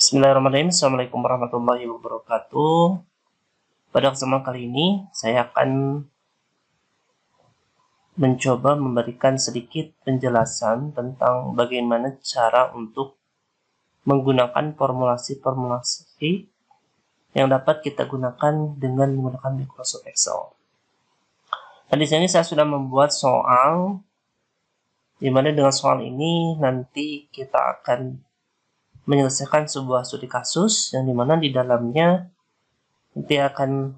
Bismillahirrahmanirrahim. Assalamualaikum warahmatullahi wabarakatuh. Pada kesempatan kali ini, saya akan mencoba memberikan sedikit penjelasan tentang bagaimana cara untuk menggunakan formulasi-formulasi yang dapat kita gunakan dengan menggunakan Microsoft Excel. Dan di sini saya sudah membuat soal, di mana dengan soal ini nanti kita akan menyelesaikan sebuah studi kasus yang dimana di dalamnya nanti akan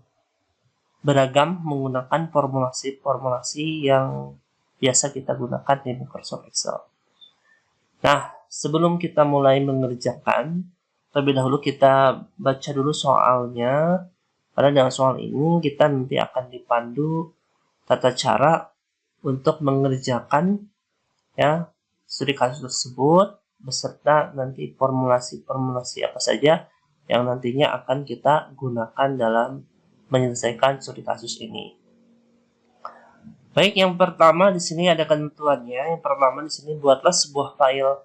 beragam menggunakan formulasi-formulasi yang biasa kita gunakan di Microsoft Excel. Nah, sebelum kita mulai mengerjakan, terlebih dahulu kita baca dulu soalnya, karena dengan soal ini kita nanti akan dipandu tata cara untuk mengerjakan ya studi kasus tersebut, beserta nanti formulasi-formulasi apa saja yang nantinya akan kita gunakan dalam menyelesaikan studi kasus ini. Baik, yang pertama di sini ada ketentuannya. Yang pertama di sini buatlah sebuah file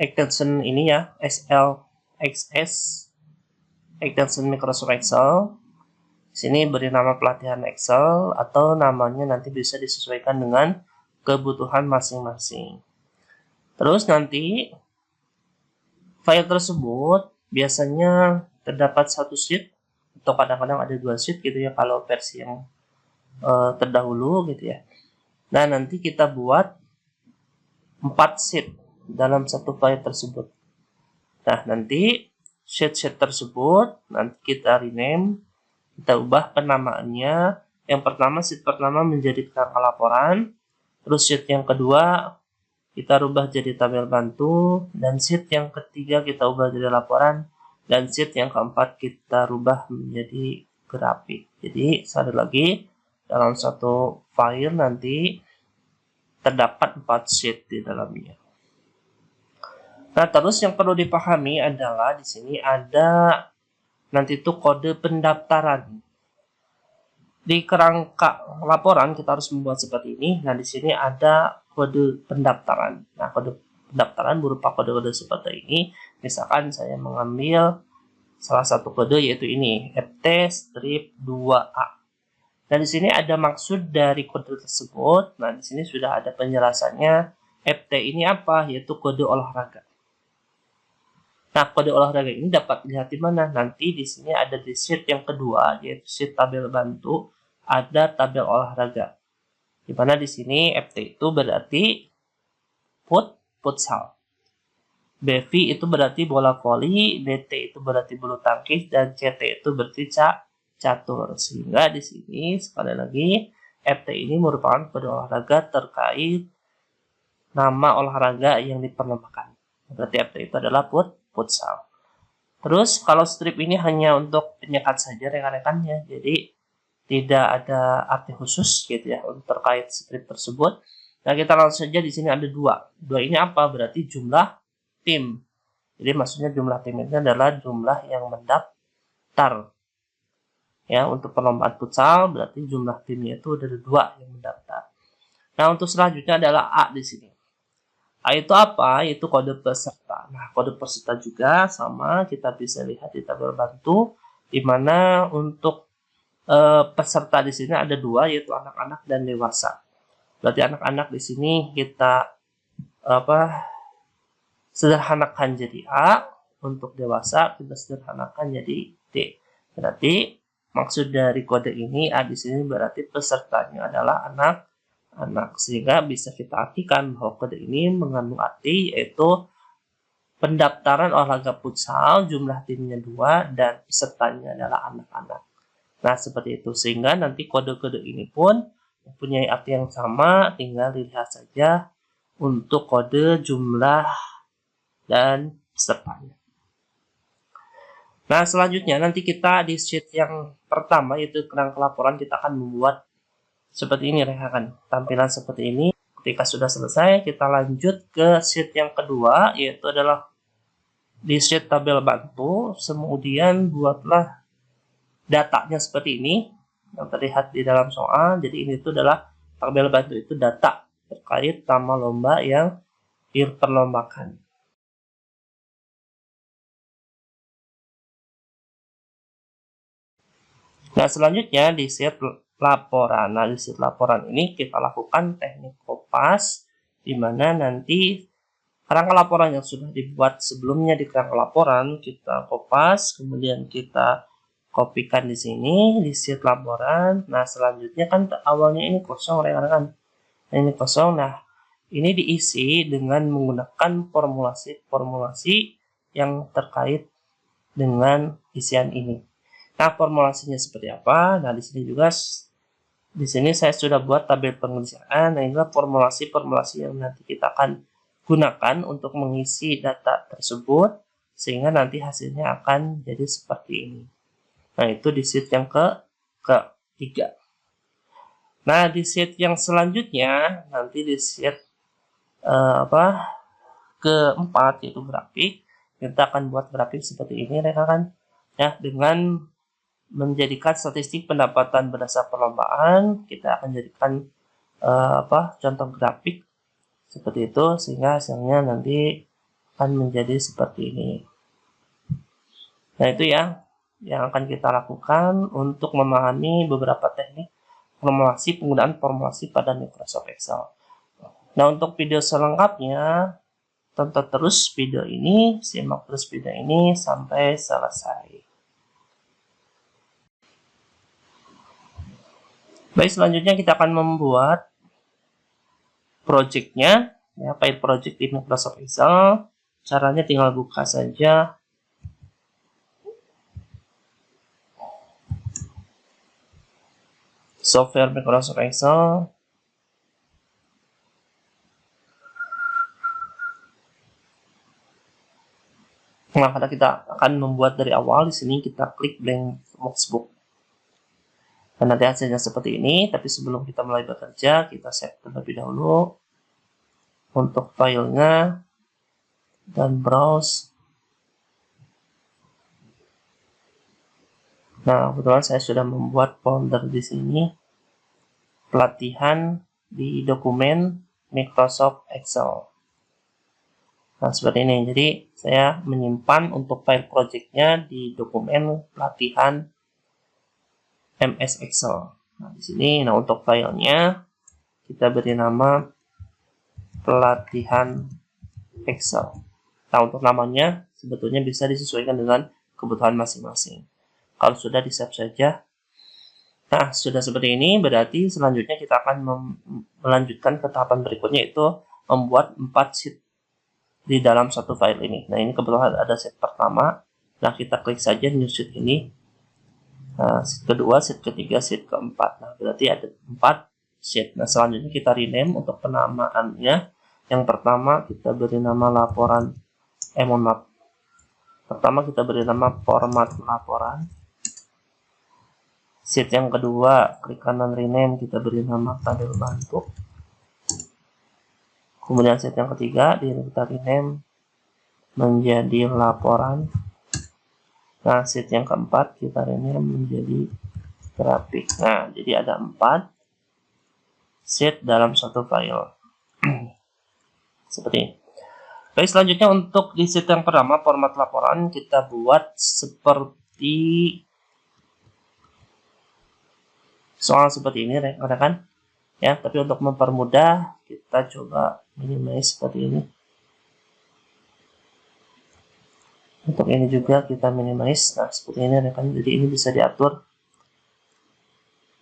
extension ini ya, SLXS extension Microsoft Excel. Di sini beri nama pelatihan Excel atau namanya nanti bisa disesuaikan dengan kebutuhan masing-masing. Terus nanti file tersebut biasanya terdapat satu sheet atau kadang-kadang ada dua sheet gitu ya kalau versi yang terdahulu gitu ya. Nah, nanti kita buat 4 sheet dalam satu file tersebut. Nah, nanti sheet-sheet tersebut nanti kita rename, kita ubah penamaannya. Yang pertama, sheet pertama menjadi kerangka laporan, terus sheet yang kedua kita rubah jadi tabel bantu, dan sheet yang ketiga kita ubah jadi laporan, dan sheet yang keempat kita rubah menjadi grafik. Jadi sekali lagi dalam satu file nanti terdapat 4 sheet di dalamnya. Nah, terus yang perlu dipahami adalah di sini ada nanti itu kode pendaftaran. Di kerangka laporan kita harus membuat seperti ini. Nah, di sini ada kode pendaftaran. Nah, kode pendaftaran berupa kode-kode seperti ini. Misalkan saya mengambil salah satu kode yaitu ini, FT-2A. Nah, di sini ada maksud dari kode tersebut. Nah, di sini sudah ada penjelasannya. FT ini apa? Yaitu kode olahraga. Nah, kode olahraga ini dapat dilihat di mana? Nanti di sini ada di sheet yang kedua, yaitu sheet tabel bantu, ada tabel olahraga. Di mana di sini FT itu berarti futsal. BV itu berarti bola voli, BT itu berarti bulu tangkis, dan CT itu berarti catur. Sehingga di sini sekali lagi FT ini merupakan kode olahraga terkait nama olahraga yang diperlombakan. Berarti FT itu adalah futsal. Terus kalau strip ini hanya untuk penyekat saja rekan-rekannya, jadi tidak ada arti khusus gitu ya untuk terkait strip tersebut. Nah, kita langsung saja di sini ada dua. Dua ini apa? Berarti jumlah tim. Jadi maksudnya jumlah tim ini adalah jumlah yang mendaftar. Ya, untuk perlombaan futsal berarti jumlah timnya itu ada dua yang mendaftar. Nah, untuk selanjutnya adalah A di sini. A itu apa? Itu kode peserta. Nah, kode peserta juga sama, kita bisa lihat di tabel bantu, di mana untuk peserta di sini ada dua, yaitu anak-anak dan dewasa. Berarti anak-anak di sini kita sederhanakan jadi A, untuk dewasa kita sederhanakan jadi D. Berarti maksud dari kode ini A di sini berarti pesertanya adalah anak, sehingga bisa kita artikan bahwa kode ini mengandung arti yaitu pendaftaran olahraga futsal, jumlah timnya 2 dan pesertanya adalah anak-anak. Nah, seperti itu, sehingga nanti kode-kode ini pun mempunyai arti yang sama, tinggal dilihat saja untuk kode jumlah dan pesertanya. Nah, selanjutnya nanti kita di sheet yang pertama yaitu kerangka laporan kita akan membuat seperti ini rekan, tampilan seperti ini. Ketika sudah selesai, kita lanjut ke sheet yang kedua, yaitu adalah di sheet tabel bantu. Kemudian buatlah datanya seperti ini yang terlihat di dalam soal. Jadi ini itu adalah tabel bantu, itu data terkait nama lomba yang diperlombakan. Nah, selanjutnya di sheet laporan. Nah, di sheet laporan ini kita lakukan teknik kopas, di mana nanti kerangka laporan yang sudah dibuat sebelumnya di kerangka laporan kita kopas, kemudian kita kopikan di sini di sheet laporan. Nah, selanjutnya kan awalnya ini kosong, rekan-rekan. Nah, ini kosong. Nah, ini diisi dengan menggunakan formulasi-formulasi yang terkait dengan isian ini. Nah, formulasinya seperti apa? Nah, di sini saya sudah buat tabel pengerjaan. Nah, inilah formulasi-formulasi yang nanti kita akan gunakan untuk mengisi data tersebut, sehingga nanti hasilnya akan jadi seperti ini. Nah, itu di sheet yang ketiga. Nah, di sheet yang selanjutnya, nanti di sheet keempat, yaitu grafik, kita akan buat grafik seperti ini, rekan-rekan, ya, dengan menjadikan statistik pendapatan berdasar perlombaan. Kita akan jadikan contoh grafik seperti itu, sehingga hasilnya nanti akan menjadi seperti ini. Nah, itu ya yang akan kita lakukan untuk memahami beberapa teknik penggunaan formulasi pada Microsoft Excel. Nah, untuk video selengkapnya tonton terus video ini, simak terus video ini sampai selesai. Baik, selanjutnya kita akan membuat project-nya, ya, file project di Microsoft Excel. Caranya tinggal buka saja software Microsoft Excel. Nah, karena kita akan membuat dari awal, di sini kita klik blank workbook. Dan nanti hasilnya seperti ini, tapi sebelum kita mulai bekerja, kita save terlebih dahulu untuk filenya dan browse. Nah, kebetulan saya sudah membuat folder di sini, pelatihan di dokumen Microsoft Excel. Nah, seperti ini. Jadi, saya menyimpan untuk file projectnya di dokumen pelatihan MS Excel. Nah, di sini, nah, untuk filenya kita beri nama pelatihan Excel. Nah, untuk namanya sebetulnya bisa disesuaikan dengan kebutuhan masing-masing. Kalau sudah di-save saja. Nah, sudah seperti ini, berarti selanjutnya kita akan melanjutkan ke tahapan berikutnya, yaitu membuat 4 sheet di dalam satu file ini. Nah, ini kebetulan ada sheet pertama. Nah, kita klik saja new sheet ini. Nah, sheet kedua, sheet ketiga, sheet keempat. Nah, berarti ada 4 sheet. Nah, selanjutnya kita rename untuk penamaannya. Yang pertama kita beri nama laporan, mohon maaf. Pertama kita beri nama format laporan. Sheet yang kedua, klik kanan rename, kita beri nama tabel bantu. Kemudian sheet yang ketiga, kita rename menjadi laporan. Nah, sheet yang keempat kita rename menjadi grafik. Nah, jadi ada 4 sheet dalam satu file. Seperti ini. Baik, selanjutnya untuk di sheet yang pertama, format laporan, kita buat seperti soal seperti ini, rekan-rekan. Ya, tapi untuk mempermudah, kita coba minimize seperti ini. Untuk ini juga kita minimize. Nah, seperti ini, rekan. Jadi ini bisa diatur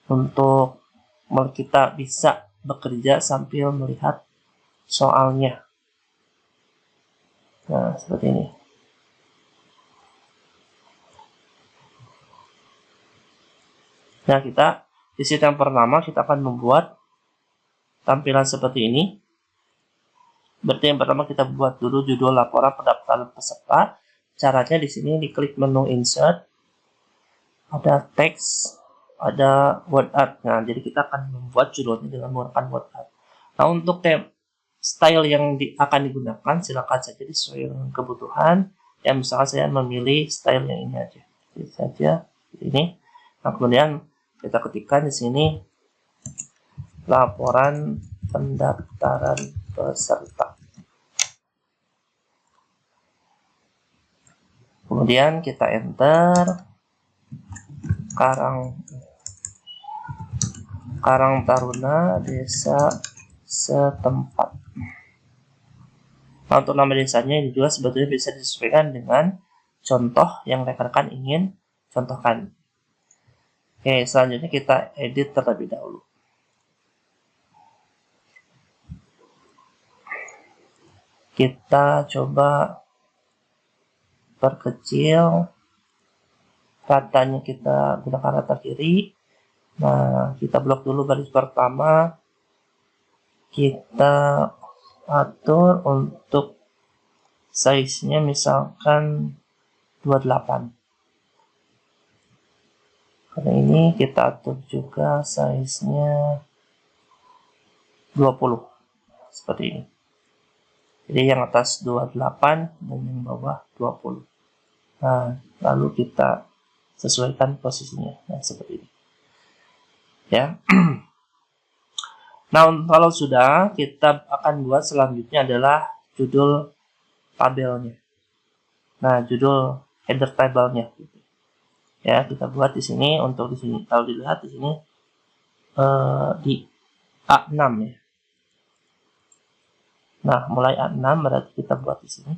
untuk kita bisa bekerja sambil melihat soalnya. Nah, seperti ini. Nah, kita di sheet yang pertama kita akan membuat tampilan seperti ini. Berarti yang pertama kita buat dulu judul laporan pendaftaran peserta. Caranya di sini diklik menu insert, ada teks, ada word art. Nah, jadi kita akan membuat judulnya dengan menggunakan word art. Nah, untuk style yang akan digunakan silakan saja sesuai dengan kebutuhan. Ya, misalkan saya memilih style yang ini aja. Jadi saja ini. Nah, kemudian kita ketikkan di sini laporan pendaftaran peserta. Kemudian kita enter. Karang Taruna desa setempat. Nah, untuk nama desanya ini juga sebetulnya bisa disesuaikan dengan contoh yang rekan-rekan ingin contohkan. Oke, selanjutnya kita edit terlebih dahulu. Kita coba perkecil ratanya, kita gunakan rata kiri. Nah, kita blok dulu baris pertama. Kita atur untuk size-nya misalkan 28. Karena ini kita atur juga size-nya 20. Seperti ini. Jadi yang atas 28 dan yang bawah 20. Nah, lalu kita sesuaikan posisinya. Nah, seperti ini. Ya. Nah, kalau sudah, kita akan buat selanjutnya adalah judul tabelnya. Nah, judul header tabelnya. Ya, kita buat di sini. Untuk di sini, kalau dilihat di sini di A6 ya. Nah, mulai A6 berarti kita buat di sini.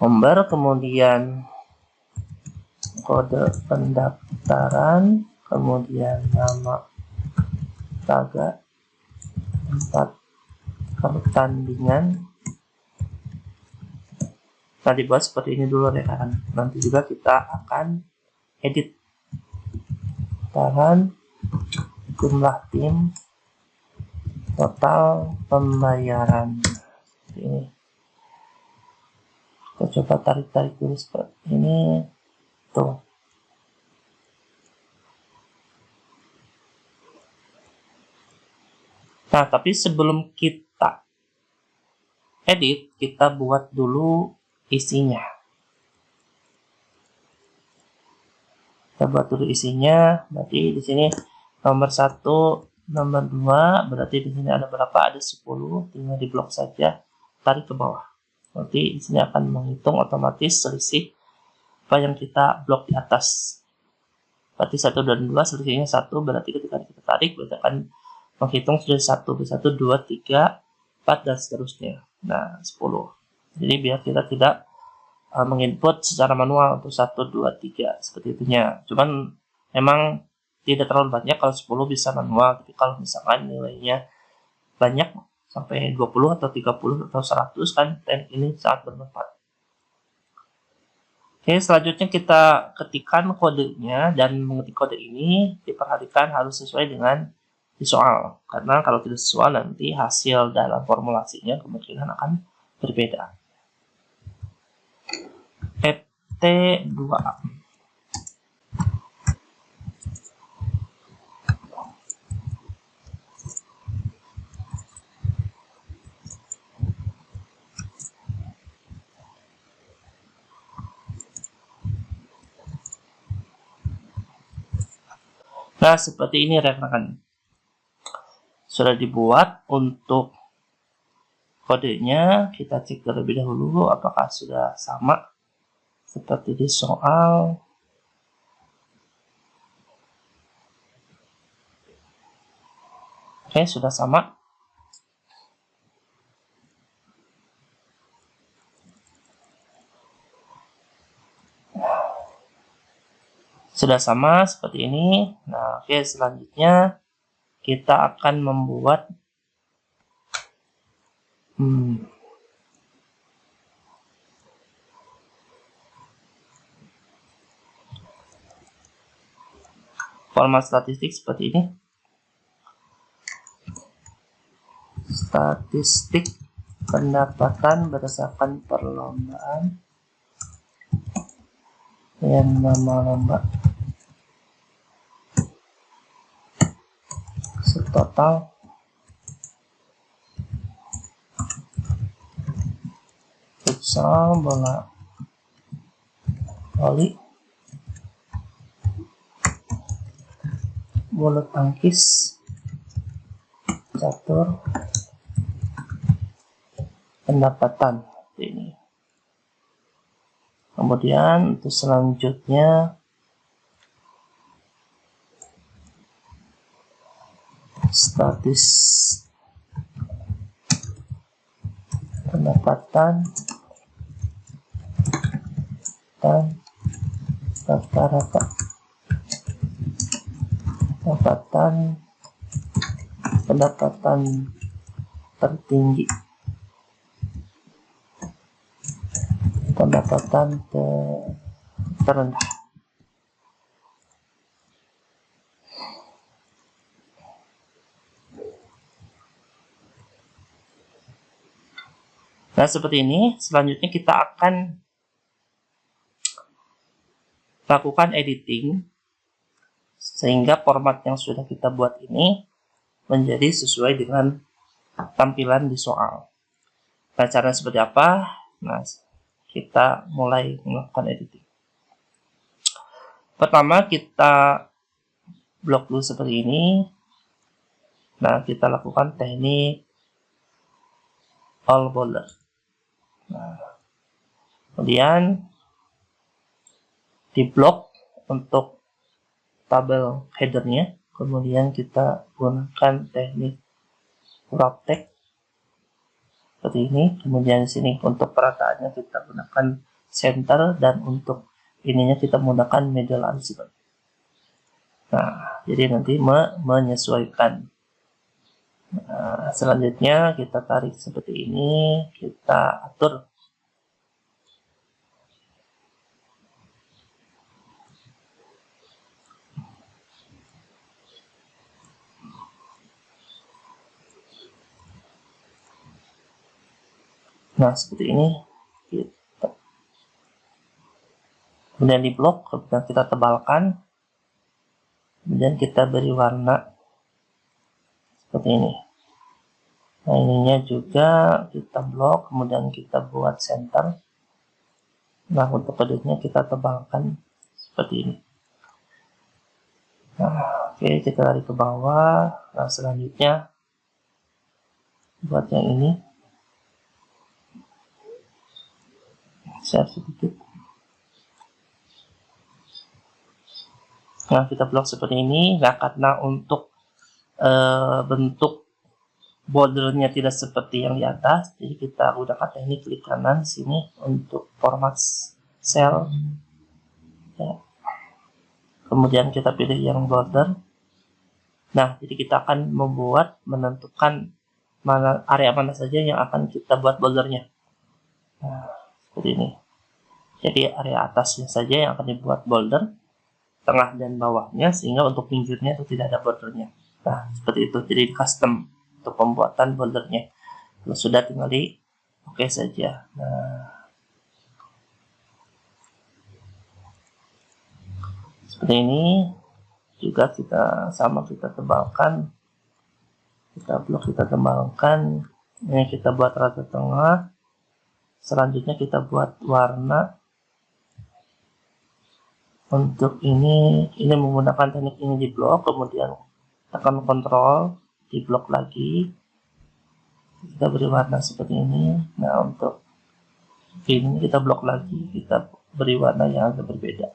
Nomor, kemudian kode pendaftaran, kemudian nama laga, tempat pertandingan. Nah, dibuat seperti ini dulu rekan. Nanti juga kita akan edit tahan jumlah tim, total pembayaran. Ini kita coba tarik dulu seperti ini. Tuh. Nah, tapi sebelum kita edit, kita buat dulu isinya. Kita buat dulu isinya. Berarti di sini nomor 1, nomor 2, berarti di sini ada berapa? Ada 10. Tinggal di blok saja, tarik ke bawah. Nanti di sini akan menghitung otomatis selisih apa yang kita blok di atas. Berarti 1 dan 2 selisihnya 1, berarti ketika kita tarik berarti akan menghitung sudah 1, 2, 3, 4 dan seterusnya. Nah, 10. Jadi biar kita tidak menginput secara manual untuk 1, 2, 3 seperti itunya. Cuman memang tidak terlalu banyak kalau 10 bisa manual, tapi kalau misalkan nilainya banyak sampai 20 atau 30 atau 100 kan, teknik ini sangat bermanfaat. Oke, selanjutnya kita ketikkan kodenya, dan mengetik kode ini diperhatikan harus sesuai dengan di soal, karena kalau tidak sesuai nanti hasil dalam formulasinya kemungkinan akan berbeda. PT2A. Nah, seperti ini rekan-rekan. Sudah dibuat. Untuk kodenya kita cek terlebih dahulu apakah sudah sama seperti di soal. Oke, sudah sama. Sudah sama seperti ini. Nah, oke, selanjutnya kita akan membuat format statistik seperti ini. Statistik pendapatan berdasarkan perlombaan dan nama lomba setotal futsal, bola voli, bulu tangkis, catur, pendapatan ini. Kemudian untuk selanjutnya status pendapatan dan rata-rata pendapatan tertinggi, pendapatan terendah. Nah, seperti ini. Selanjutnya kita akan lakukan editing sehingga format yang sudah kita buat ini menjadi sesuai dengan tampilan di soal. Nah, caranya seperti apa? Nah, kita mulai melakukan editing. Pertama, kita blok dulu seperti ini. Nah, kita lakukan teknik all border. Nah, kemudian di blok untuk tabel headernya, kemudian kita gunakan teknik wrap text seperti ini. Kemudian di sini untuk perataannya kita gunakan center, dan untuk ininya kita menggunakan medial alignment. Nah, jadi nanti menyesuaikan. Nah, selanjutnya kita tarik seperti ini, kita atur. Nah, seperti ini. Kemudian di blok, kemudian kita tebalkan. Kemudian kita beri warna seperti ini. Nah, ininya juga kita blok, kemudian kita buat center. Nah, untuk kedutnya kita tebalkan seperti ini. Nah, oke, kita tarik ke bawah. Nah, selanjutnya buat yang ini, share sedikit. Nah, kita blok seperti ini. Nah, karena untuk bentuk bordernya tidak seperti yang di atas, jadi kita gunakan teknik klik kanan sini untuk format cell. Ya. Kemudian kita pilih yang border. Nah, jadi kita akan menentukan area mana saja yang akan kita buat bordernya. Nah, seperti ini. Jadi area atasnya saja yang akan dibuat border, tengah dan bawahnya, sehingga untuk pinggirnya itu tidak ada bordernya. Nah, seperti itu. Jadi custom untuk pembuatan bordernya. Kalau sudah, tinggal di oke saja. Nah, seperti ini. Juga kita tebalkan. Kita blok, kita tebalkan. Ini kita buat rata tengah. Selanjutnya kita buat warna. Untuk ini menggunakan teknik ini di blok, kemudian tekan kontrol, di blok lagi, kita beri warna seperti ini. Nah, untuk ini kita blok lagi, kita beri warna yang agak berbeda.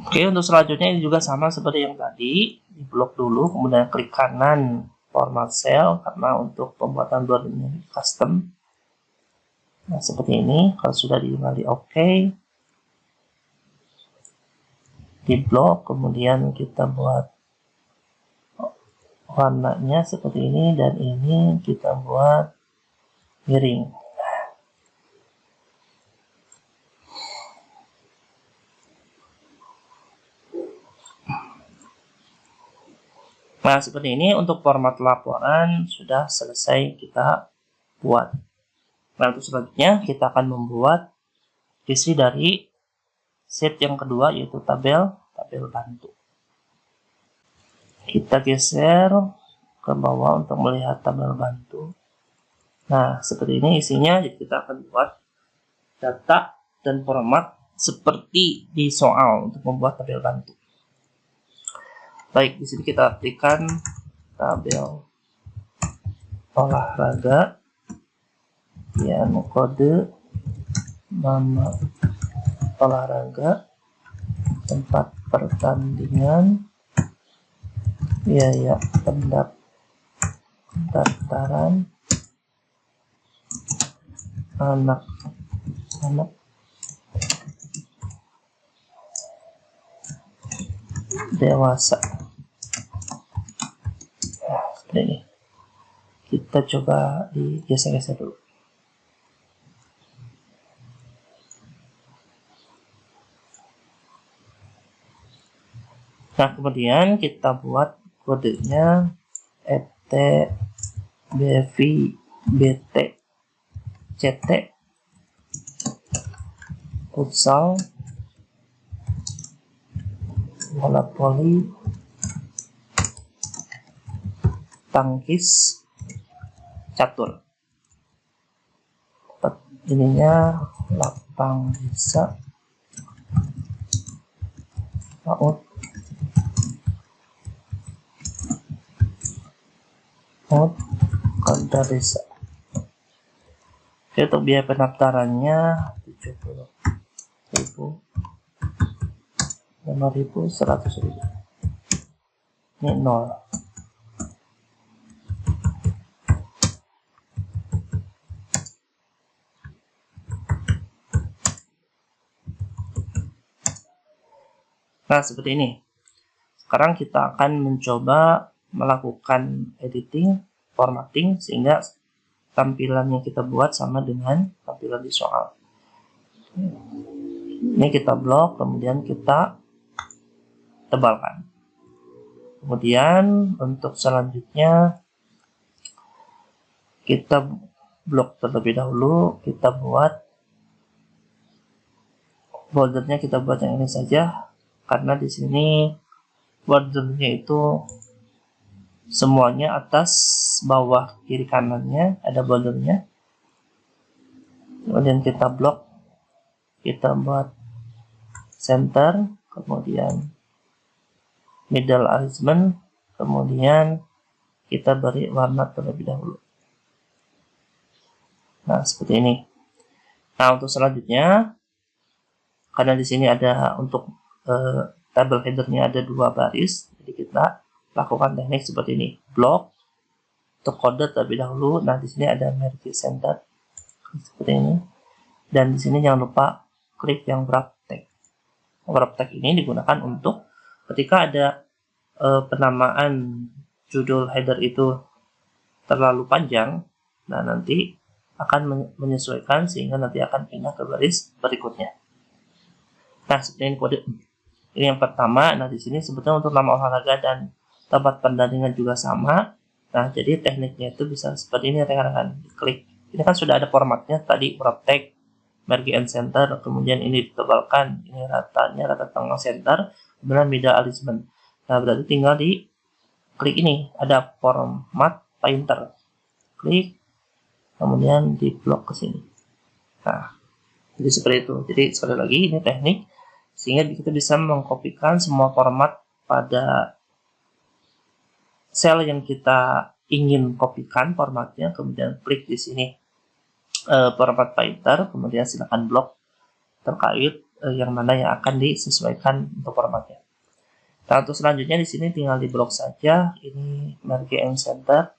Oke, untuk selanjutnya ini juga sama seperti yang tadi, di blok dulu, kemudian klik kanan format cell, karena untuk pembuatan bordernya custom. Nah, seperti ini. Kalau sudah di oke, di blok, kemudian kita buat warnanya seperti ini, dan ini kita buat miring. Nah, seperti ini untuk format laporan sudah selesai kita buat. Nah, untuk selanjutnya kita akan membuat isi dari sheet yang kedua, yaitu tabel bantu. Kita geser ke bawah untuk melihat tabel bantu. Nah, seperti ini isinya. Jadi kita akan buat data dan format seperti di soal untuk membuat tabel bantu. Baik, di sini kita artikan tabel olahraga, kemudian kode, nama olahraga, tempat pertandingan, biaya pendaftaran anak-anak dewasa. Nah, seperti ini. Kita coba digeser-geser dulu. Nah, kemudian kita buat kodenya ETBVBT CT futsal bola voli tangkis catur. Ininya lapang desa PAUD Kalda Desa. Oke, untuk biaya pendaftarannya 70.000, 5.000, 100.000. Ini 0. Nah, seperti ini. Sekarang kita akan mencoba melakukan editing, formatting, sehingga tampilan yang kita buat sama dengan tampilan di soal. Ini kita blok, kemudian kita tebalkan. Kemudian untuk selanjutnya kita blok terlebih dahulu, kita buat bordernya, kita buat yang ini saja, karena di sini bordernya itu semuanya atas, bawah, kiri, kanannya ada bordernya. Kemudian kita blok, kita buat center, kemudian middle alignment, kemudian kita beri warna terlebih dahulu. Nah, seperti ini. Nah, untuk selanjutnya, karena di sini ada untuk tabel headernya ada 2 baris, jadi kita lakukan teknik seperti ini. Blok untuk kode terlebih dahulu. Nah, di sini ada merge center seperti ini. Dan di sini jangan lupa klik yang wrap tag. Wrap tag ini digunakan untuk ketika ada penamaan judul header itu terlalu panjang, nah nanti akan menyesuaikan sehingga nanti akan pindah ke baris berikutnya. Nah, seperti ini kode. Ini yang pertama. Nah, di sini sebetulnya untuk nama olahraga dan tempat pendaringan juga sama. Nah, jadi tekniknya itu bisa seperti ini, rekan-rekan. Klik. Ini kan sudah ada formatnya tadi, wrap tag, merge and center, kemudian ini ditebalkan, ini ratanya, rata tengah center, kemudian middle alignment. Nah, berarti tinggal di klik ini, ada format painter. Klik, kemudian di blok ke sini. Nah, jadi seperti itu. Jadi sekali lagi ini teknik sehingga kita bisa mengkopikan semua format pada sel yang kita ingin kopikan formatnya, kemudian klik di sini format painter, kemudian silakan blok terkait yang mana yang akan disesuaikan untuk formatnya. Nah, untuk selanjutnya di sini tinggal di blok saja, ini merge and center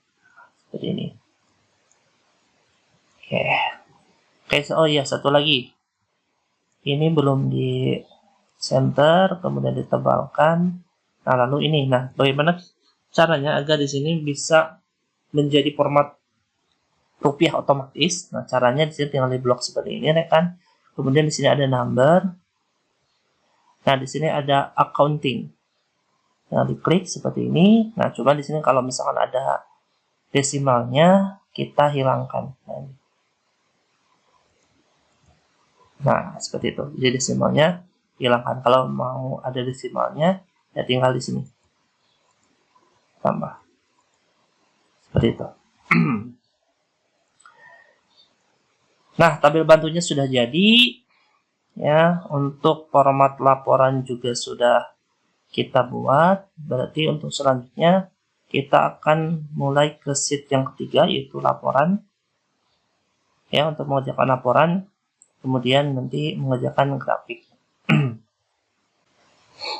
seperti ini. Oke, oh iya, satu lagi. Ini belum di center, kemudian ditebalkan. Nah, lalu ini. Nah, bagaimana caranya agar di sini bisa menjadi format rupiah otomatis? Nah, caranya di sini tinggal di blok seperti ini, rekan. Kemudian di sini ada number. Nah, di sini ada accounting. Nah, diklik seperti ini. Nah, coba di sini kalau misalkan ada desimalnya, kita hilangkan. Nah, seperti itu. Jadi desimalnya hilangkan. Kalau mau ada desimalnya, ya tinggal di sini. Tambah. Seperti itu. Nah, tabel bantunya sudah jadi. Ya, untuk format laporan juga sudah kita buat. Berarti untuk selanjutnya kita akan mulai ke sheet yang ketiga, yaitu laporan. Ya, untuk mengerjakan laporan. Kemudian nanti mengerjakan grafik.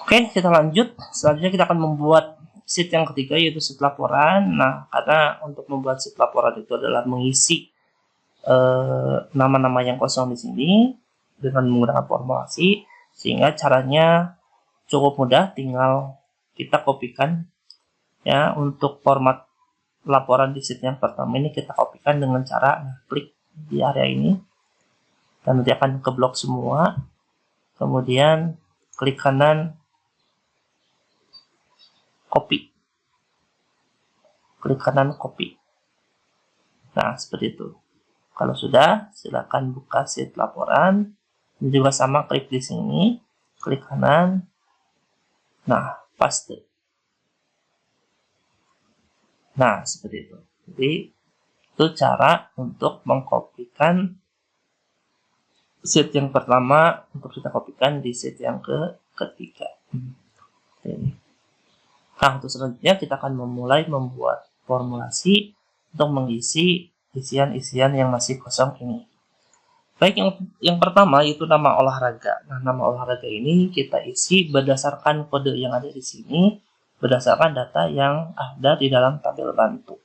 Oke, kita lanjut. Selanjutnya kita akan membuat sheet yang ketiga yaitu sheet laporan. Nah, karena untuk membuat sheet laporan itu adalah mengisi nama-nama yang kosong di sini dengan menggunakan formulasi, sehingga caranya cukup mudah, tinggal kita kopikan ya. Untuk format laporan di sheet yang pertama ini kita kopikan dengan cara klik di area ini dan nanti akan ke blok semua, kemudian klik kanan copy, klik kanan copy. Nah, seperti itu. Kalau sudah, silakan buka sheet laporan. Ini juga sama, klik di sini, klik kanan. Nah, paste. Nah, seperti itu. Jadi, itu cara untuk mengkopikan sheet yang pertama untuk kita kopikan di sheet yang ketiga. Nah, untuk selanjutnya kita akan memulai membuat formulasi untuk mengisi isian-isian yang masih kosong ini. Baik, yang pertama yaitu nama olahraga. Nah, nama olahraga ini kita isi berdasarkan kode yang ada di sini, berdasarkan data yang ada di dalam tabel bantu.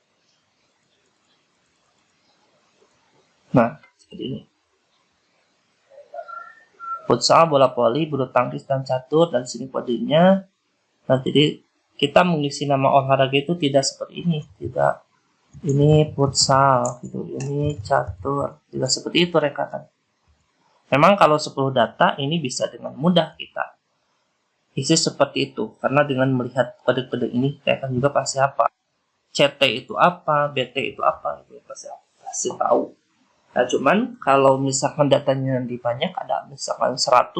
Nah, seperti ini. Futsal, bola voli, bulu tangkis, dan catur, dan sini kodenya. Nah, jadi kita mengisi nama olahraga itu tidak seperti ini, tidak ini futsal gitu, ini catur, tidak seperti itu rekan. Memang kalau 10 data ini bisa dengan mudah kita isi seperti itu, karena dengan melihat kode-kode ini rekan juga pasti apa CT itu apa, BT itu apa, itu pasti tahu. Nah, cuman kalau misalkan datanya lebih banyak, ada misalkan 100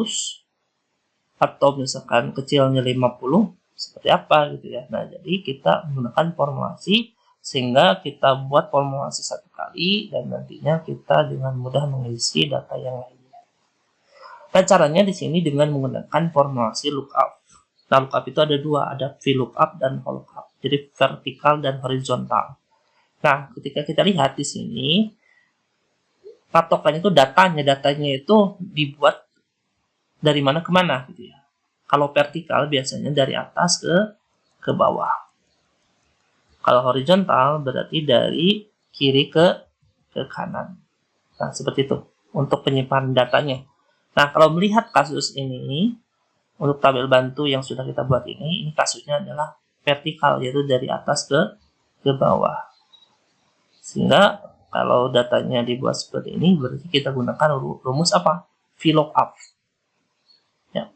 atau misalkan kecilnya 50, seperti apa gitu ya. Nah, jadi kita menggunakan formulasi sehingga kita buat formulasi satu kali dan nantinya kita dengan mudah mengisi data yang lainnya. Nah, caranya di sini dengan menggunakan formulasi lookup. Nah, lookup itu ada dua, ada VLOOKUP dan HLOOKUP. Jadi vertikal dan horizontal. Nah, ketika kita lihat di sini patokannya itu datanya itu dibuat dari mana ke mana gitu ya. Kalau vertikal biasanya dari atas ke bawah. Kalau horizontal berarti dari kiri ke kanan. Nah, seperti itu untuk penyimpanan datanya. Nah, kalau melihat kasus ini, untuk tabel bantu yang sudah kita buat ini kasusnya adalah vertikal, yaitu dari atas ke bawah. Sehingga kalau datanya dibuat seperti ini, berarti kita gunakan rumus apa? VLOOKUP. Ya.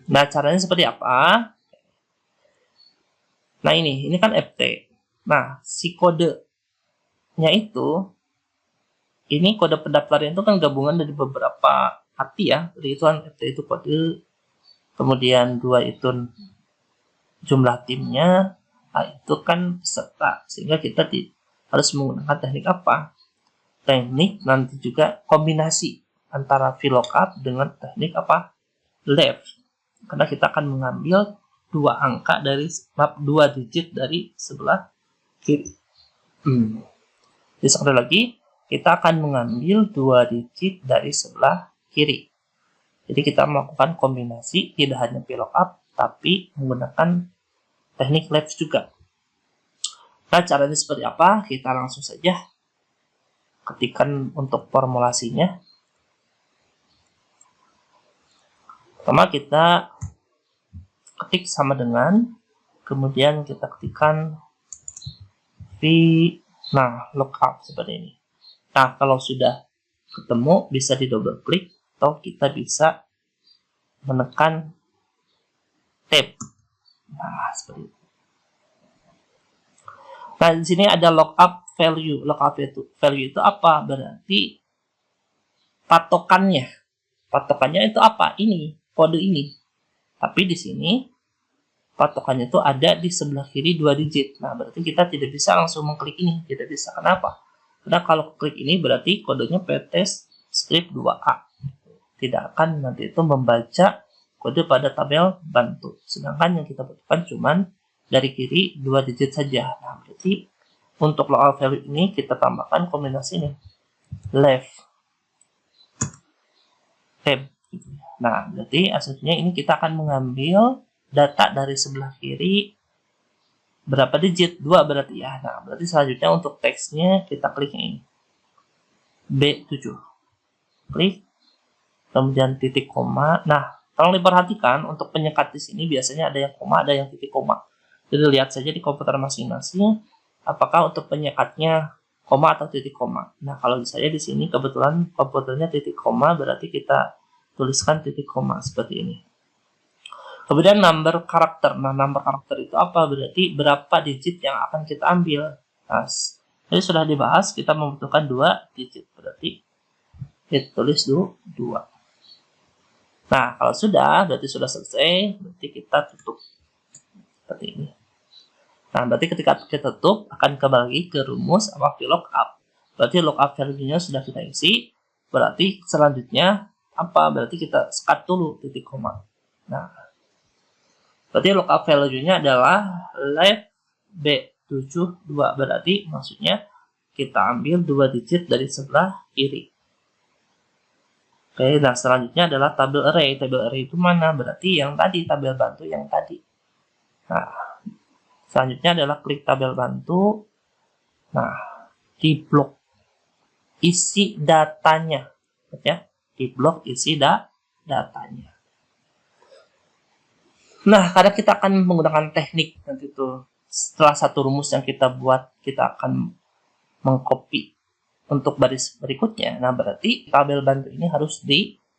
Nah, caranya seperti apa? Nah, ini kan FT. Nah, si kodenya itu, ini kode pendaftaran itu kan gabungan dari beberapa arti ya. Jadi itu kan FT itu kode, kemudian 2 itu jumlah timnya, nah itu kan peserta. Sehingga kita harus menggunakan teknik apa? Teknik nanti juga kombinasi antara VLOOKUP dengan teknik apa? Left. Karena kita akan mengambil 2 angka dari 2 digit dari sebelah kiri. Jadi sekali lagi, kita akan mengambil 2 digit dari sebelah kiri. Jadi kita melakukan kombinasi tidak hanya VLOOKUP, tapi menggunakan teknik left juga. Nah, caranya seperti apa? Kita langsung saja ketikkan untuk formulasinya. Pertama kita ketik sama dengan, kemudian kita ketikkan lookup seperti ini. Nah, kalau sudah ketemu bisa di double klik atau kita bisa menekan tab. Nah, seperti itu. Nah, di sini ada lookup value. Lookup value itu apa? Berarti patokannya. Patokannya itu apa? Ini, kode ini. Tapi di sini patokannya itu ada di sebelah kiri 2 digit. Nah, berarti kita tidak bisa langsung mengklik ini. Tidak bisa. Kenapa? Karena kalau klik ini berarti kodenya PT strip 2A. Tidak akan nanti itu membaca kode pada tabel bantu. Sedangkan yang kita butuhkan cuman dari kiri 2 digit saja. Nah, berarti untuk lookup value ini kita tambahkan kombinasi ini. Left. Tab. Nah, berarti aslinya ini kita akan mengambil data dari sebelah kiri berapa digit? 2 berarti ya. Nah, berarti selanjutnya untuk teksnya kita klik ini. B7. Klik. Kemudian titik koma. Nah, tolong diperhatikan untuk penyekat di sini biasanya ada yang koma, ada yang titik koma. Jadi lihat saja di komputer masing-masing apakah untuk penyekatnya koma atau titik koma. Nah, kalau saya di sini kebetulan komputernya titik koma, berarti kita tuliskan titik koma seperti ini. Kemudian number karakter. Nah, number karakter itu apa? Berarti berapa digit yang akan kita ambil. Nah, jadi sudah dibahas, kita membutuhkan 2 digit. Berarti kita tulis dulu 2. Nah, kalau sudah, berarti sudah selesai. Berarti kita tutup. Seperti ini. Nah, berarti ketika kita tutup, akan kembali ke rumus apa VLOOKUP. Berarti lookup value-nya sudah kita isi. Berarti selanjutnya apa? Berarti kita sekat dulu titik koma. Nah, berarti lookup value-nya adalah left B72. Berarti maksudnya kita ambil 2 digit dari sebelah kiri. Oke, nah selanjutnya adalah tabel array. Tabel array itu mana? Berarti yang tadi, tabel bantu yang tadi. Nah, selanjutnya adalah klik tabel bantu. Nah, di blok isi datanya. Ya, di blok isi datanya. Nah, kadang kita akan menggunakan teknik nanti itu. Setelah satu rumus yang kita buat, kita akan mengcopy untuk baris berikutnya. Nah, berarti tabel bantu ini harus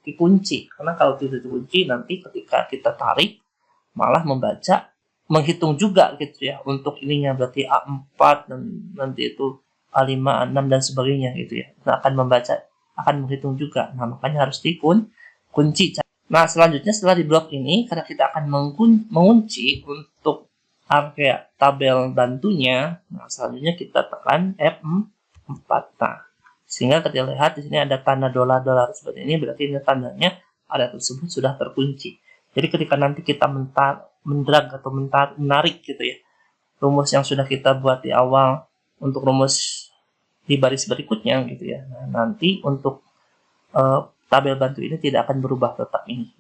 dikunci. Karena kalau tidak dikunci, nanti ketika kita tarik, malah membaca, menghitung juga gitu ya. Untuk ininya berarti A4, dan nanti itu A5, A6, dan sebagainya gitu ya. Nah, akan membaca, akan menghitung juga. Nah, makanya harus dikunci. Nah, selanjutnya setelah di blok ini, karena kita akan mengunci untuk area tabel bantunya, nah, selanjutnya kita tekan F4. Nah, sehingga kita lihat di sini ada tanda dolar-dolar seperti ini, berarti ini tandanya area tersebut sudah terkunci. Jadi ketika nanti kita mendrag atau menarik gitu ya, rumus yang sudah kita buat di awal untuk rumus di baris berikutnya gitu ya. Nah, nanti untuk tabel bantu ini tidak akan berubah, tetap ini.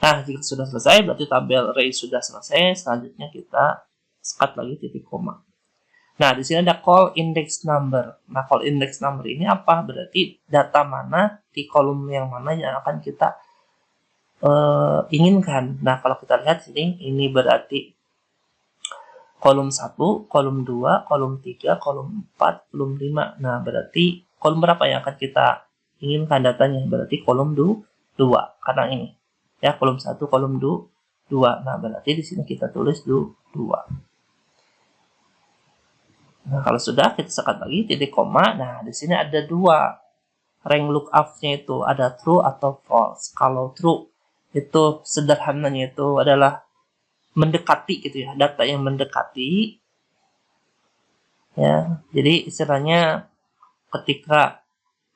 Nah, jika sudah selesai, berarti tabel array sudah selesai. Selanjutnya kita sekat lagi titik koma. Nah, di sini ada call index number. Nah, call index number ini apa? Berarti data mana di kolom yang mana yang akan kita inginkan. Nah, kalau kita lihat sini, ini berarti kolom 1, kolom 2, kolom 3, kolom 4, kolom 5. Nah, berarti kolom berapa yang akan kita inginkan datanya? Berarti kolom 2, karena ini. Ya, kolom 1, kolom 2. Nah, berarti di sini kita tulis 2. Nah, kalau sudah, kita sekat lagi titik koma. Nah, di sini ada 2 rank lookup-nya itu, ada true atau false. Kalau true itu sederhananya itu adalah mendekati gitu ya, data yang mendekati. Ya, jadi istilahnya ketika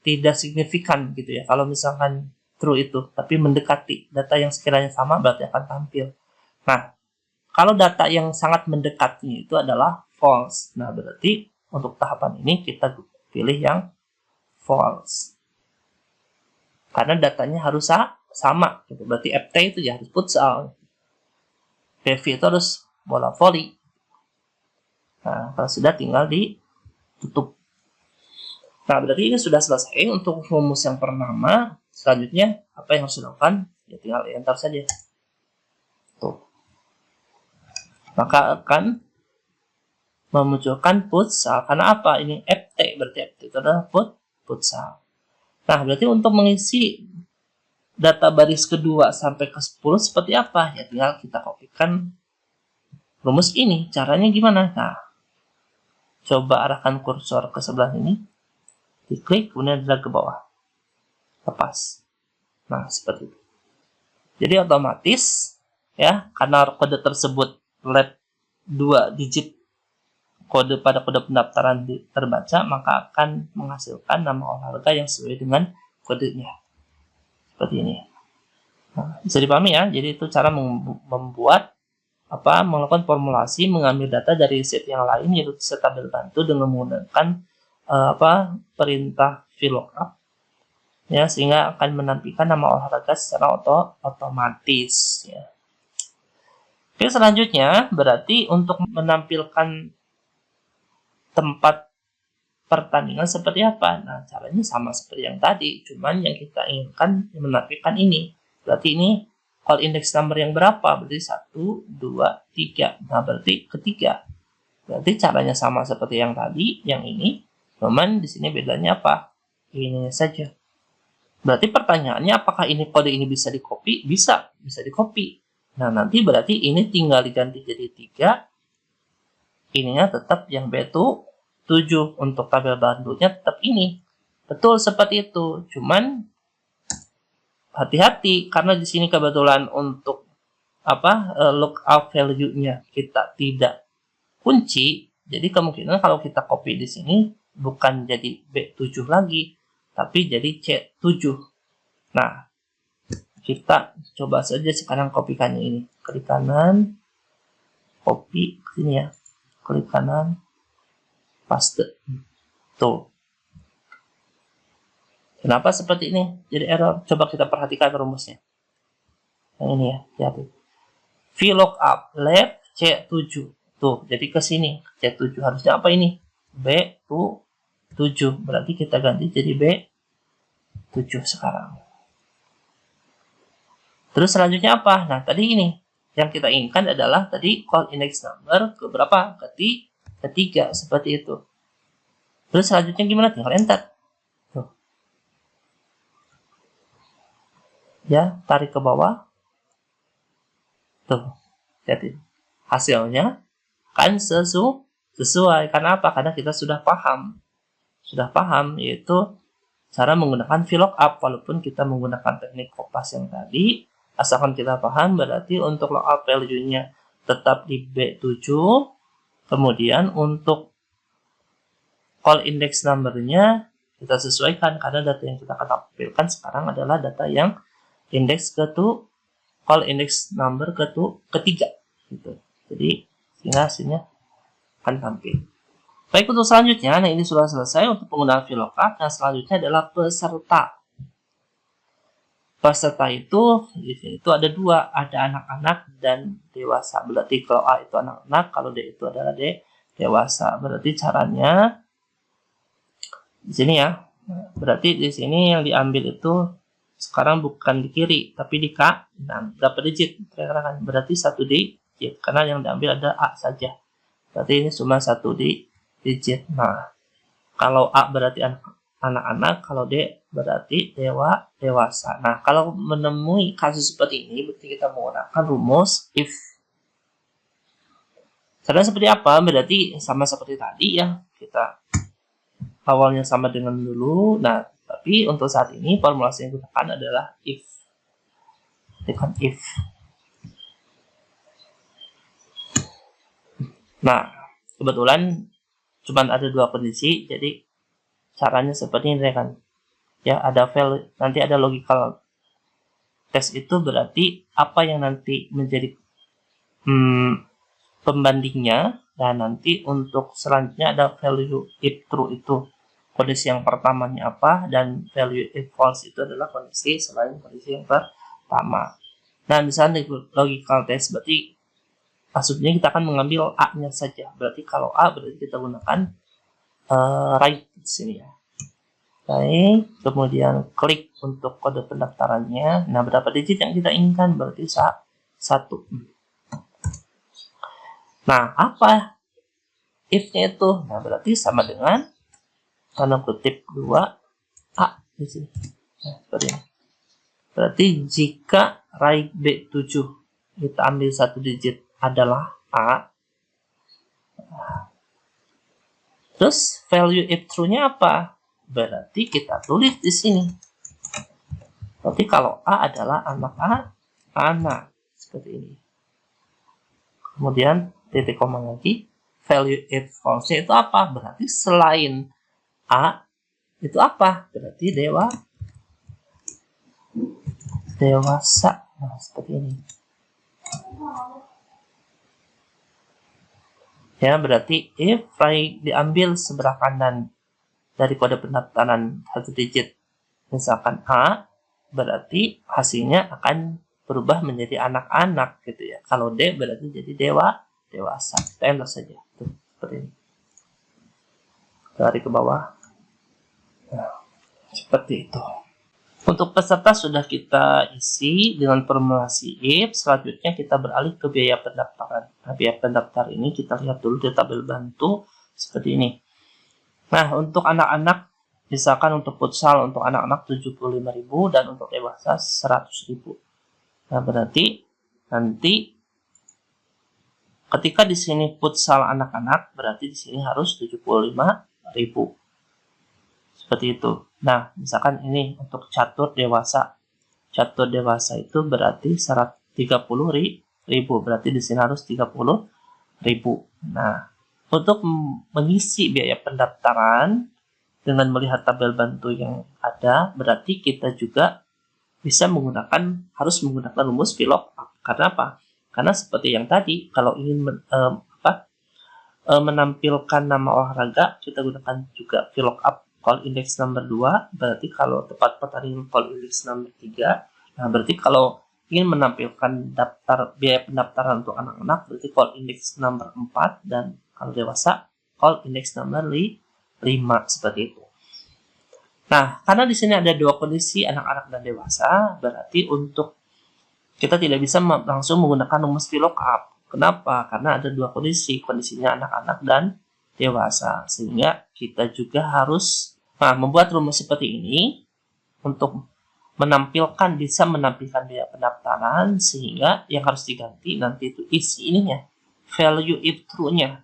tidak signifikan gitu ya. Kalau misalkan true itu, tapi mendekati data yang sekiranya sama berarti akan tampil. Nah, kalau data yang sangat mendekatnya itu adalah false. Nah, berarti untuk tahapan ini kita pilih yang false. Karena datanya harus sama. Gitu. Berarti FT itu ya harus futsal. PV itu harus bola voli. Nah, kalau sudah tinggal ditutup. Nah, berarti ini sudah selesai untuk rumus yang pertama. Selanjutnya, apa yang harus dilakukan? Ya tinggal enter saja. Tuh. Maka akan memunculkan futsal. Karena apa? Ini FT, berarti FT itu adalah futsal. Nah, berarti untuk mengisi data baris kedua sampai ke 10 seperti apa? Ya tinggal kita kopikan rumus ini. Caranya gimana? Nah, coba arahkan kursor ke sebelah ini. Diklik, kemudian drag ke bawah. Lepas. Nah, seperti itu. Jadi otomatis, ya, karena kode tersebut let 2 digit kode pada kode pendaftaran terbaca, maka akan menghasilkan nama olahraga yang sesuai dengan kodenya. Seperti ini. Nah, bisa dipahami ya. Jadi itu cara membuat melakukan formulasi, mengambil data dari set yang lain, yaitu set tabel bantu dengan menggunakan perintah VLOOKUP, ya, sehingga akan menampilkan nama olahraga secara otomatis. Ya. Oke, selanjutnya berarti untuk menampilkan tempat pertandingan seperti apa? Nah, caranya sama seperti yang tadi, cuman yang kita inginkan menampilkan ini. Berarti ini call index number yang berapa? Berarti 1, 2, 3. Nah, berarti ketiga. Berarti caranya sama seperti yang tadi, yang ini. Cuman di sini bedanya apa? Ini saja. Berarti pertanyaannya apakah ini kode ini bisa di-copy? Bisa di-copy. Nah, nanti berarti ini tinggal diganti jadi 3. Ininya tetap yang B2 7. Untuk tabel bantunya tetap ini. Betul seperti itu. Cuman hati-hati karena di sini kebetulan untuk lookup value-nya kita tidak kunci. Jadi kemungkinan kalau kita copy di sini bukan jadi B7 lagi, tapi jadi C7. Nah, kita coba saja sekarang kopikannya ini. Klik kanan, copy ke sini ya. Klik kanan, paste. Tuh. Kenapa seperti ini? Jadi error. Coba kita perhatikan rumusnya. Yang ini ya, lihat. VLOOKUP left C7. Tuh, jadi ke sini. C7 harusnya apa ini? B7. Berarti kita ganti jadi B7 sekarang. Terus selanjutnya apa? Nah, tadi ini. Yang kita inginkan adalah tadi call index number ke berapa? Ketiga. Seperti itu. Terus selanjutnya gimana? Tinggal enter. Tuh. Ya, tarik ke bawah. Tuh. Jadi hasilnya kan sesuai. Karena apa? Karena kita sudah paham. Yaitu cara menggunakan VLOOKUP. Walaupun kita menggunakan teknik kopas yang tadi, asalkan kita paham, berarti untuk lookup value-nya tetap di B7. Kemudian untuk call index number-nya kita sesuaikan, karena data yang kita akan tampilkan sekarang adalah data yang indeks call index number ketiga. Gitu. Jadi sehingga hasilnya akan tampil. Baik, untuk selanjutnya, nah ini sudah selesai untuk penggunaan VLOOKUP. Nah, selanjutnya adalah peserta. Peserta itu di sini itu ada dua, ada anak-anak dan dewasa. Berarti kalau A itu anak-anak, kalau D itu adalah dewasa. Berarti caranya di sini ya. Berarti di sini yang diambil itu sekarang bukan di kiri, tapi di kanan. Berapa digit? Berarti 1 digit, karena yang diambil ada A saja. Berarti ini cuma 1 digit. Nah, kalau A berarti anak-anak, kalau D berarti dewasa. Nah, kalau menemui kasus seperti ini, berarti kita menggunakan rumus if. Caranya seperti apa? Berarti sama seperti tadi ya, kita awalnya sama dengan dulu. Nah, tapi untuk saat ini formulasi yang digunakan adalah if. Tekan if. Nah, kebetulan cuma ada dua kondisi, jadi caranya seperti ini kan. Ya, ada value, nanti ada logical test, itu berarti apa yang nanti menjadi pembandingnya, dan nanti untuk selanjutnya ada value if true, itu kondisi yang pertamanya apa, dan value if false itu adalah kondisi selain kondisi yang pertama. Nah, misalnya logical test berarti maksudnya kita akan mengambil A-nya saja. Berarti kalau A berarti kita gunakan right di sini ya. Baik, kemudian klik untuk kode pendaftarannya. Nah, berapa digit yang kita inginkan? Berarti 1. Nah, apa if-nya itu? Nah, berarti sama dengan tanda kutip 2A di sini. Nah, seperti ini. Berarti jika right B7 kita ambil 1 digit adalah A. Terus value if true-nya apa? Berarti kita tulis di sini. Berarti kalau A adalah anak seperti ini. Kemudian titik koma lagi. Value if false-nya itu apa? Berarti selain A itu apa? Berarti dewasa. Nah, seperti ini. Ya, berarti if diambil sebelah kanan dari kode pendaftaran 1 digit, misalkan A, berarti hasilnya akan berubah menjadi anak-anak gitu ya. Kalau D berarti jadi dewasa. Kita enter saja. Tuh, seperti ini. Tarik ke bawah. Nah, seperti itu. Untuk peserta sudah kita isi dengan formulasi if. Selanjutnya kita beralih ke biaya pendaftaran. Nah, biaya pendaftar ini kita lihat dulu di tabel bantu seperti ini. Nah, untuk anak-anak, misalkan untuk futsal untuk anak-anak 75.000 dan untuk dewasa 100.000. Nah, berarti nanti ketika di sini futsal anak-anak, berarti di sini harus 75.000. Seperti itu. Nah, misalkan ini untuk catur dewasa. Catur dewasa itu berarti 130.000. Berarti di sini harus 30.000. Nah, untuk mengisi biaya pendaftaran dengan melihat tabel bantu yang ada, berarti kita juga harus menggunakan rumus VLOOKUP. Karena apa? Karena seperti yang tadi, kalau ingin menampilkan nama olahraga, kita gunakan juga VLOOKUP call index number 2, berarti kalau tepat pertandingan call index number 3. Nah, berarti kalau ingin menampilkan biaya pendaftaran untuk anak-anak, berarti call index number 4, dan kalau dewasa call index number 5, seperti itu. Nah, karena di sini ada dua kondisi anak-anak dan dewasa, berarti untuk kita tidak bisa langsung menggunakan rumus VLOOKUP. Kenapa? Karena ada dua kondisinya anak-anak dan dewasa, sehingga kita juga harus membuat rumus seperti ini untuk bisa menampilkan biaya pendaftaran, sehingga yang harus diganti nanti itu isi ininya, value if true-nya.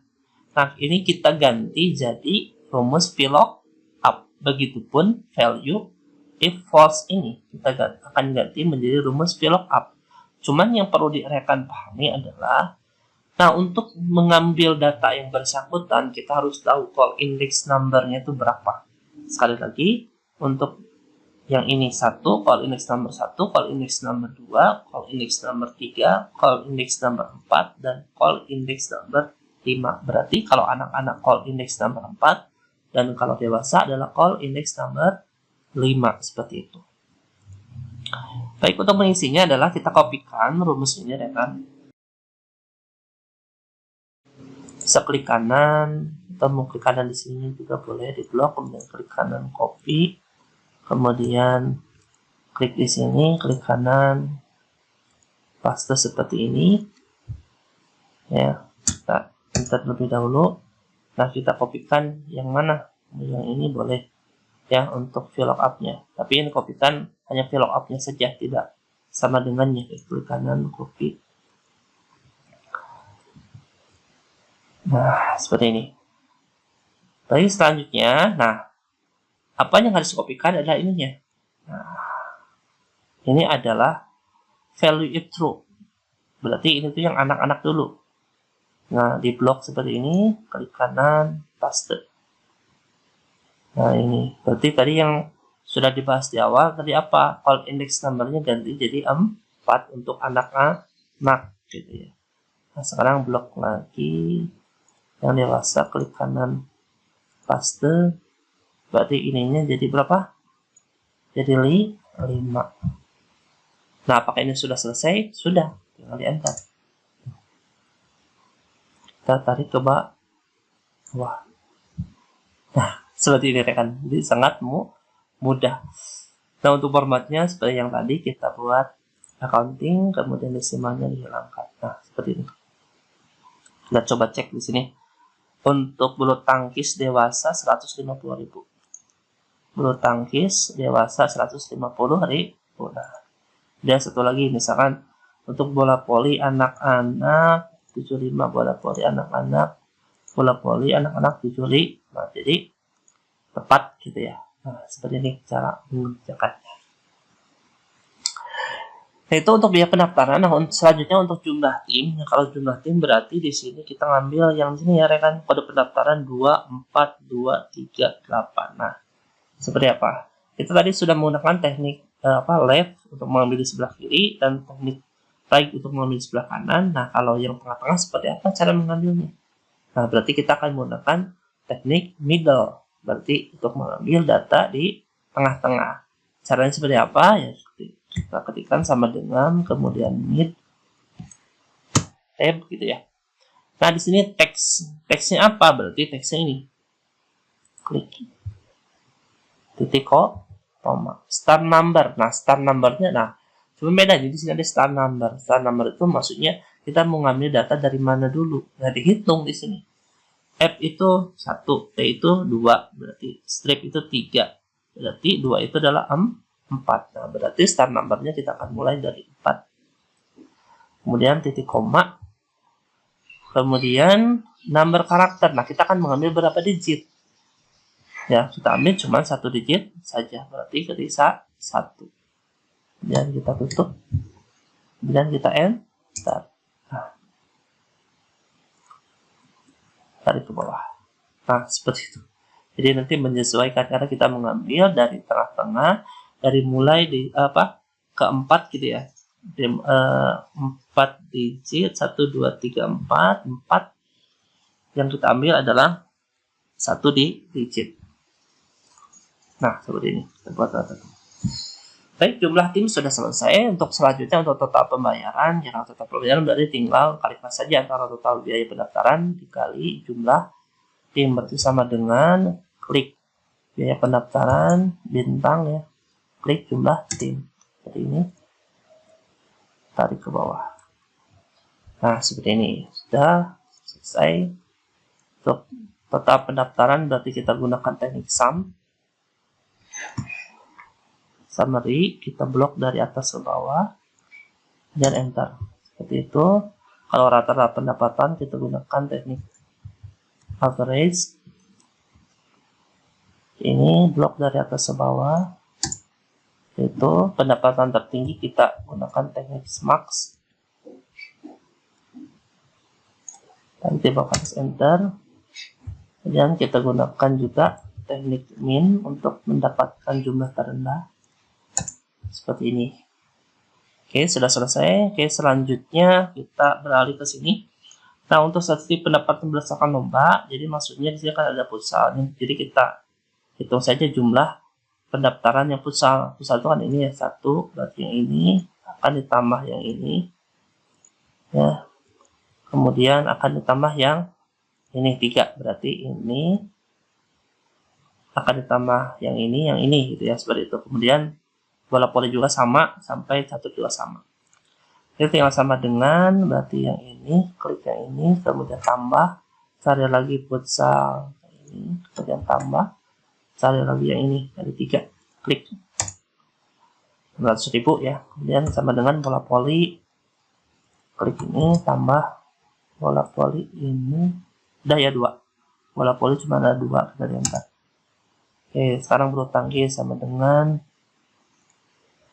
Nah, ini kita ganti jadi rumus VLOOKUP. Begitupun value if false ini kita akan ganti menjadi rumus VLOOKUP. Cuman yang perlu rekan pahami adalah, nah, untuk mengambil data yang bersangkutan, kita harus tahu call index number-nya itu berapa. Sekali lagi, untuk yang ini 1, call index number 1, call index number 2, call index number 3, call index number 4, dan call index number 5. Berarti kalau anak-anak call index number 4, dan kalau dewasa adalah call index number 5, seperti itu. Baik, untuk mengisinya adalah kita kopikan rumus ini, rekan. Bisa klik kanan, atau mau klik kanan di sini juga boleh, di blok, kemudian klik kanan copy, kemudian klik di sini, klik kanan, paste seperti ini. Ya, kita enter terlebih dahulu. Nah, kita kopikan yang mana? Yang ini boleh ya untuk VLOOKUP-nya. Tapi ini kopikan hanya VLOOKUP-nya saja, tidak sama dengannya. Klik kanan, copy. Nah, seperti ini. Lalu selanjutnya, nah, apa yang harus dikopikan adalah ininya. Nah, ini adalah value if true. Berarti ini tuh yang anak-anak dulu. Nah, di blok seperti ini, klik kanan, paste. Nah, ini. Berarti tadi yang sudah dibahas di awal, tadi apa? Call index number-nya ganti jadi 4 untuk anak-anak, gitu ya. Nah, sekarang blok lagi. Yang dewasa, klik kanan, paste. Berarti ininya jadi berapa? Jadi 5. Nah, apakah ini sudah selesai? Sudah. Tinggal di enter. Kita tarik ke bawah. Nah, seperti ini rekan. Jadi sangat mudah. Nah, untuk formatnya seperti yang tadi kita buat accounting, kemudian desimalnya dihilangkan. Nah, seperti ini. Kita coba cek di sini. Untuk bulu tangkis dewasa 150.000. Bulu tangkis dewasa 150.000. Nah, dan satu lagi misalkan untuk bola voli anak-anak 75, bola voli anak-anak, bola voli anak-anak 75. Nah, jadi tepat gitu ya. Nah, seperti ini cara mengerjakannya. Nah, itu untuk biaya pendaftaran. Nah, selanjutnya untuk jumlah tim. Nah, kalau jumlah tim berarti di sini kita ngambil yang sini ya rekan, kode pendaftaran 24238. Nah, seperti apa? Kita tadi sudah menggunakan teknik left untuk mengambil di sebelah kiri dan teknik right untuk mengambil di sebelah kanan. Nah, kalau yang tengah-tengah seperti apa cara mengambilnya? Nah, berarti kita akan menggunakan teknik middle. Berarti untuk mengambil data di tengah-tengah. Caranya seperti apa? Ya, kita ketikkan sama dengan kemudian mid tab gitu ya. Nah di sini teksnya apa? Berarti teksnya ini klik titik koma start number. Nah start numbernya, nah cuma beda. Jadi di sini ada start number. Start number itu maksudnya kita mau ngambil data dari mana dulu. Nah dihitung di sini. F itu 1, T itu 2, berarti strip itu 3, berarti 2 itu adalah 4. Nah berarti start numbernya kita akan mulai dari 4. Kemudian titik koma. Kemudian number karakter. Nah kita akan mengambil berapa digit? Ya, kita ambil cuma 1 digit saja, berarti ketika 1. Kemudian kita tutup, kemudian kita enter. Nah, tarik ke bawah. Nah, seperti itu. Jadi nanti menyesuaikan karena kita mengambil dari tengah-tengah, dari mulai di keempat gitu ya. 4 digit 1 2 3 4 yang kita ambil adalah 1 digit. Nah, seperti ini. Baik, jumlah tim sudah selesai. Untuk selanjutnya, untuk total pembayaran, jika total pembayaran berarti tinggal kalikan saja antara total biaya pendaftaran dikali jumlah tim, berarti sama dengan klik biaya pendaftaran bintang ya, klik jumlah tim. Seperti ini. Tarik ke bawah. Nah, seperti ini. Sudah selesai. Untuk total pendaftaran berarti kita gunakan teknik sum. Summary, kita blok dari atas ke bawah dan enter. Seperti itu. Kalau rata-rata pendapatan kita gunakan teknik average. Ini blok dari atas ke bawah. Itu pendapatan tertinggi kita gunakan teknik max. Dan kita atas enter. Kemudian kita gunakan juga teknik min untuk mendapatkan jumlah terendah. Seperti ini. Oke, sudah selesai. Oke, selanjutnya kita beralih ke sini. Nah, untuk statistik pendapatan berdasarkan lomba, jadi maksudnya di sini kan ada futsal. Jadi kita hitung saja jumlah pendaftaran yang futsal. Futsal itu kan ini ya 1, berarti yang ini akan ditambah yang ini. Ya. Kemudian akan ditambah yang ini 3, berarti ini akan ditambah yang ini gitu ya, seperti itu. Kemudian bola voli juga sama, sampai catur juga sama. Jadi tinggal sama dengan, berarti yang ini, klik yang ini, kemudian tambah, cari lagi futsal ini, kemudian tambah, cari lagi yang ini, ada 3, klik 100.000 ya. Kemudian sama dengan bola voli, klik ini, tambah bola voli ini, udah ya 2. Bola voli cuma ada 2, kita enter. Oke, sekarang bulu tangkis sama dengan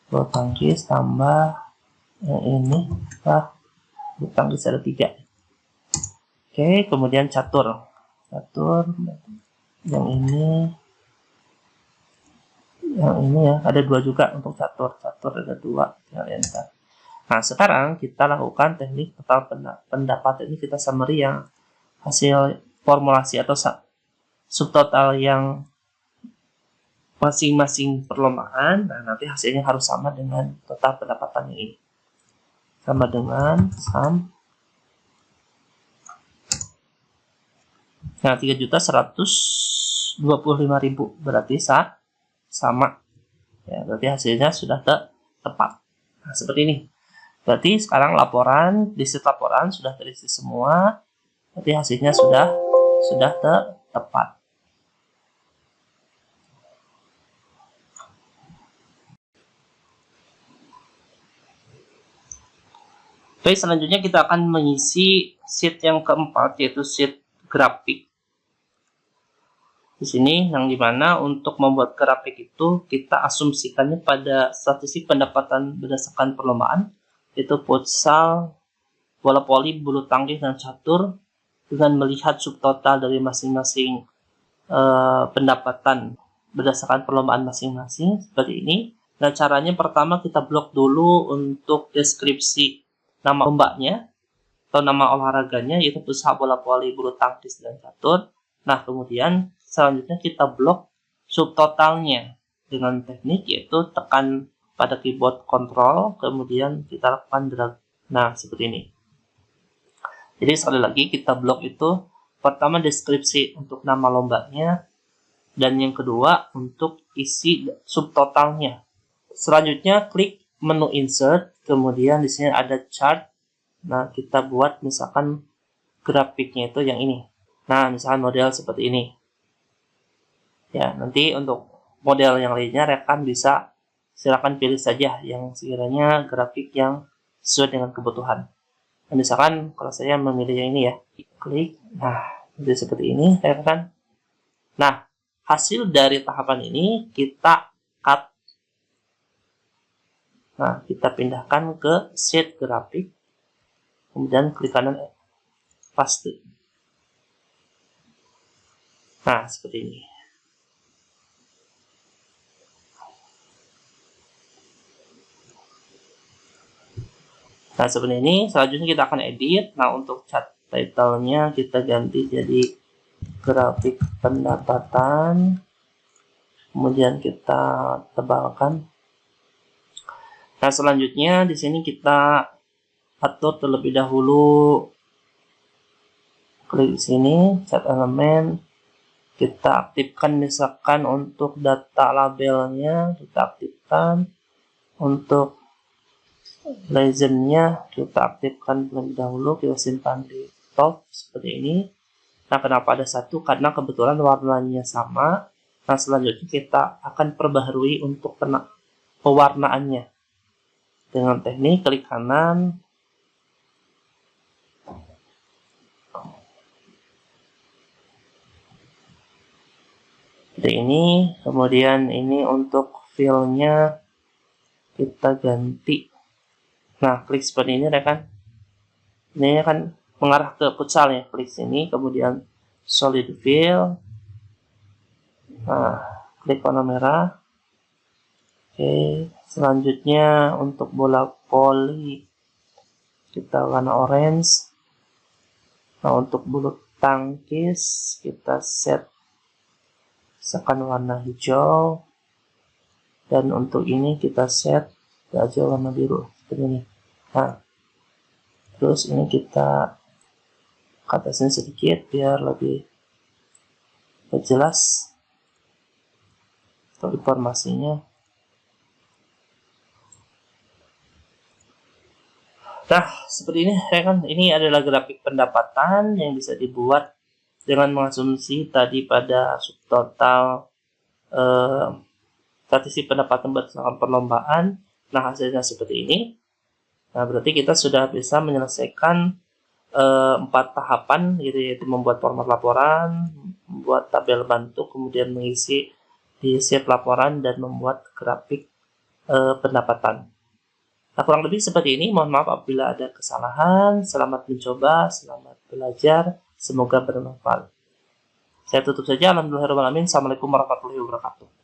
bulu tangkis tambah yang ini, bulu tangkis ada 3. Oke, kemudian catur yang ini ya, ada 2 juga untuk catur ada 2, tinggal enter. Nah, sekarang kita lakukan teknik total pendapat. Ini kita summary yang hasil formulasi atau subtotal yang masing-masing perlombaan. Nah, nanti hasilnya harus sama dengan total pendapatan yang ini. Sama dengan sum. Nah, 3.125.000 berarti sama. Ya, berarti hasilnya sudah tepat. Nah, seperti ini. Berarti sekarang laporan, list laporan sudah terisi semua. Berarti hasilnya sudah tepat. Oke, selanjutnya kita akan mengisi sheet yang keempat, yaitu sheet grafik. Di sini yang dimana untuk membuat grafik itu kita asumsikannya pada statistik pendapatan berdasarkan perlombaan, yaitu futsal, bola voli, bulu tangkis, dan catur, dengan melihat subtotal dari masing-masing pendapatan berdasarkan perlombaan masing-masing seperti ini. Nah, caranya pertama kita blok dulu untuk deskripsi nama lombanya atau nama olahraganya, yaitu futsal, bola voli, bulu tangkis, dan catur. Nah, kemudian selanjutnya kita blok subtotalnya dengan teknik yaitu tekan pada keyboard Control, kemudian kita lakukan drag. Nah, seperti ini. Jadi sekali lagi kita blok itu pertama deskripsi untuk nama lombanya, dan yang kedua untuk isi subtotalnya. Selanjutnya klik menu insert, kemudian di sini ada chart. Nah, kita buat misalkan grafiknya itu yang ini. Nah, misalkan model seperti ini. Ya, nanti untuk model yang lainnya rekan bisa silakan pilih saja yang sekiranya grafik yang sesuai dengan kebutuhan. Nah, misalkan kalau saya memilih yang ini ya, klik. Nah, jadi seperti ini, rekan. Nah, hasil dari tahapan ini kita cut. Nah, kita pindahkan ke sheet grafik. Kemudian klik kanan paste. Nah, seperti ini. Nah, seperti ini. Selanjutnya kita akan edit. Nah, untuk cat title-nya kita ganti jadi grafik pendapatan. Kemudian kita tebalkan. Nah, selanjutnya di sini kita atur terlebih dahulu. Klik di sini, set elemen. Kita aktifkan misalkan untuk data labelnya, kita aktifkan. Untuk legendnya kita aktifkan terlebih dahulu, kita simpan di top seperti ini. Nah, kenapa ada satu? Karena kebetulan warnanya sama. Nah, selanjutnya kita akan perbaharui untuk pewarnaannya dengan teknik klik kanan. Seperti ini. Kemudian ini untuk fill-nya kita ganti. Nah, klik seperti ini rekan. Ini kan mengarah ke futsal ya. Klik sini, kemudian solid fill. Nah, klik warna merah. Oke, selanjutnya untuk bola voli kita warna orange. Nah, untuk bulu tangkis kita set misalkan warna hijau. Dan untuk ini kita set aja warna biru seperti ini. Nah, terus ini kita ke atasnya sedikit biar lebih jelas untuk informasinya. Nah, seperti ini kan, ini adalah grafik pendapatan yang bisa dibuat dengan mengasumsi tadi pada subtotal statistik pendapatan berdasarkan perlombaan. Nah, hasilnya seperti ini. Nah, berarti kita sudah bisa menyelesaikan 4 tahapan, yaitu membuat format laporan, membuat tabel bantu, kemudian mengisi di sheet laporan, dan membuat grafik pendapatan. Nah, kurang lebih seperti ini. Mohon maaf apabila ada kesalahan. Selamat mencoba, selamat belajar. Semoga bermanfaat. Saya tutup saja. Alhamdulillahirrahmanirrahim. Assalamualaikum warahmatullahi wabarakatuh.